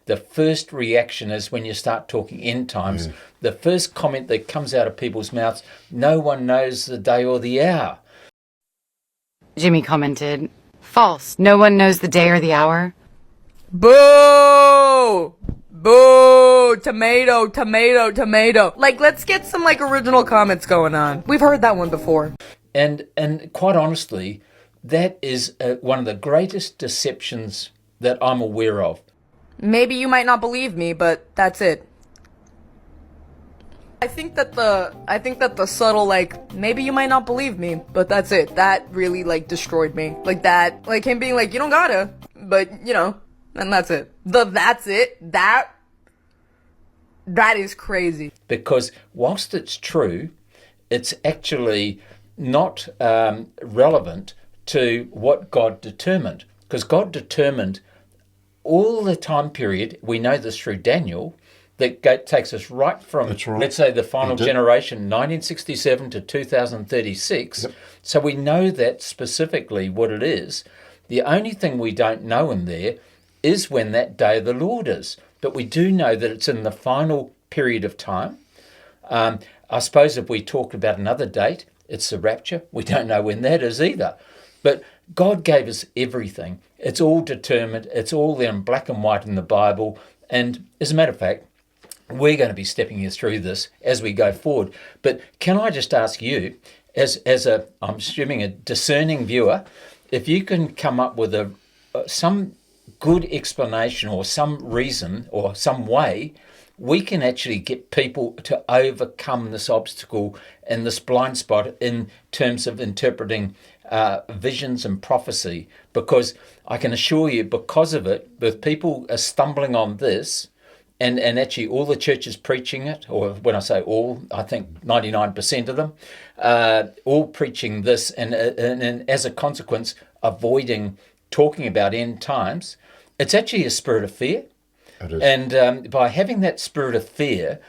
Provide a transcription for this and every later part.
the first reaction is when you start talking end times, the first comment that comes out of people's mouths, no one knows the day or the hour. Jimmy commented, false. No one knows the day or the hour. Boo! Boo! Tomato, tomato, tomato. Like, let's get some, like, original comments going on. We've heard that one before. And quite honestly, that is one of the greatest deceptions that I'm aware of. Maybe you might not believe me, but that's it. I think that the subtle, like, maybe you might not believe me, but that's it. That really, like, destroyed me. Like that, like him being like, you don't gotta, but, you know, and that's it. That's it. That is crazy. Because whilst it's true, it's actually not relevant to what God determined. Because God determined all the time period, we know this through Daniel, that takes us right from, let's say, the final generation, 1967 to 2036. Yep. So we know that specifically what it is. The only thing we don't know in there is when that day of the Lord is. But we do know that it's in the final period of time. I suppose if we talked about another date, it's the rapture. We don't know when that is either. But God gave us everything. It's all determined. It's all there in black and white in the Bible. And as a matter of fact, we're going to be stepping you through this as we go forward. But can I just ask you, as I'm assuming a discerning viewer, if you can come up with some good explanation or some reason or some way we can actually get people to overcome this obstacle and this blind spot in terms of interpreting visions and prophecy. Because I can assure you, because of it, with people are stumbling on this, and actually all the churches preaching it, or when I say all, I think 99% of them, all preaching this, and as a consequence, avoiding talking about end times, it's actually a spirit of fear. It is. And by having that spirit of fear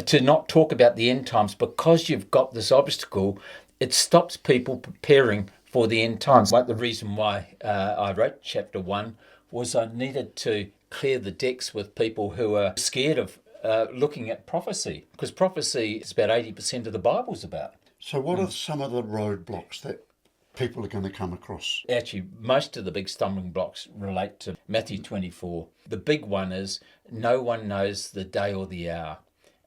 to not talk about the end times, because you've got this obstacle, it stops people preparing for the end times. Like the reason why I wrote chapter 1 was I needed to clear the decks with people who are scared of looking at prophecy, because prophecy is about 80% of the Bible's about. So what are some of the roadblocks that people are going to come across? Actually, most of the big stumbling blocks relate to Matthew 24. The big one is no one knows the day or the hour.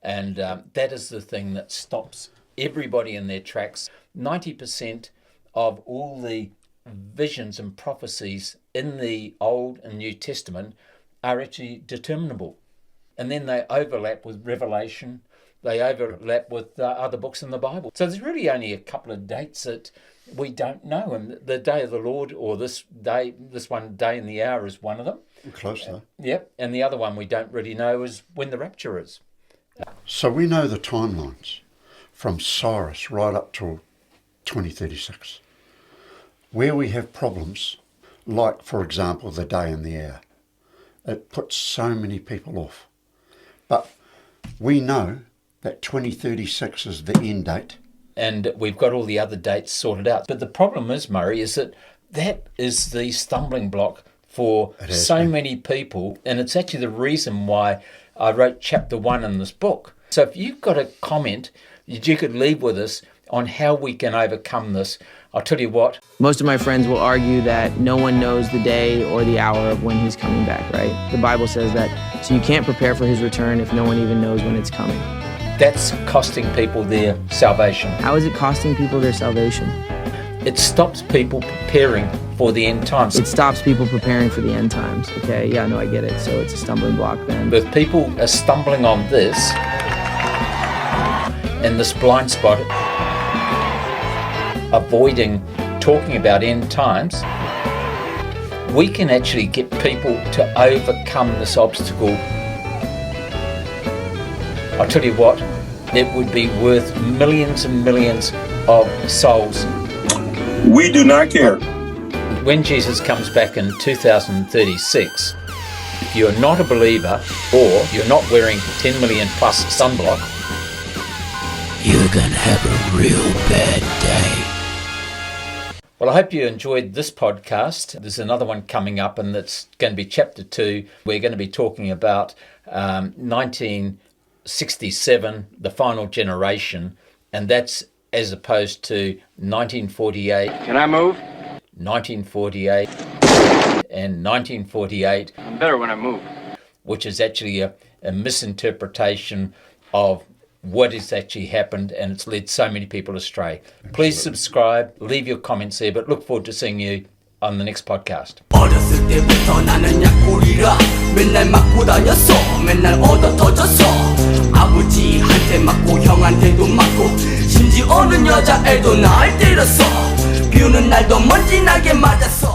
And that is the thing that stops everybody in their tracks. 90% of all the visions and prophecies in the Old and New Testament are actually determinable. And then they overlap with Revelation. They overlap with other books in the Bible. So there's really only a couple of dates that we don't know. And the day of the Lord, or this one day and the hour, is one of them. Close though. Yep. And the other one we don't really know is when the rapture is. So we know the timelines from Cyrus right up till 2036. Where we have problems, like, for example, the day and the hour, it puts so many people off. But we know that 2036 is the end date. And we've got all the other dates sorted out. But the problem is, Murray, is that is the stumbling block for so many people. And it's actually the reason why I wrote chapter 1 in this book. So if you've got a comment that you could leave with us on how we can overcome this, I'll tell you what. Most of my friends will argue that no one knows the day or the hour of when he's coming back, right? The Bible says that, so you can't prepare for his return if no one even knows when it's coming. That's costing people their salvation. How is it costing people their salvation? It stops people preparing for the end times. It stops people preparing for the end times. Okay, yeah, no, I get it. So it's a stumbling block then. But if people are stumbling on this and this blind spot, avoiding talking about end times, we can actually get people to overcome this obstacle. I'll tell you what, it would be worth millions and millions of souls. We do not care. When Jesus comes back in 2036, if you're not a believer or you're not wearing 10 million plus sunblock, you're gonna have a real bad day. Well, I hope you enjoyed this podcast. There's another one coming up, and that's going to be chapter 2. We're going to be talking about 1967, the final generation, and that's as opposed to 1948. Can I move? 1948 and 1948. I'm better when I move. Which is actually a misinterpretation of what has actually happened, and it's led so many people astray. Please subscribe, leave your comments there, but look forward to seeing you on the next podcast. 어렸을 때부터 나는 약골이라 맨날 맞고 다녔어 맨날 얻어 터졌어 아버지한테 맞고 형한테도 맞고 심지어는 여자애도 날 때렸어 비오는 날도 먼지나게 맞았어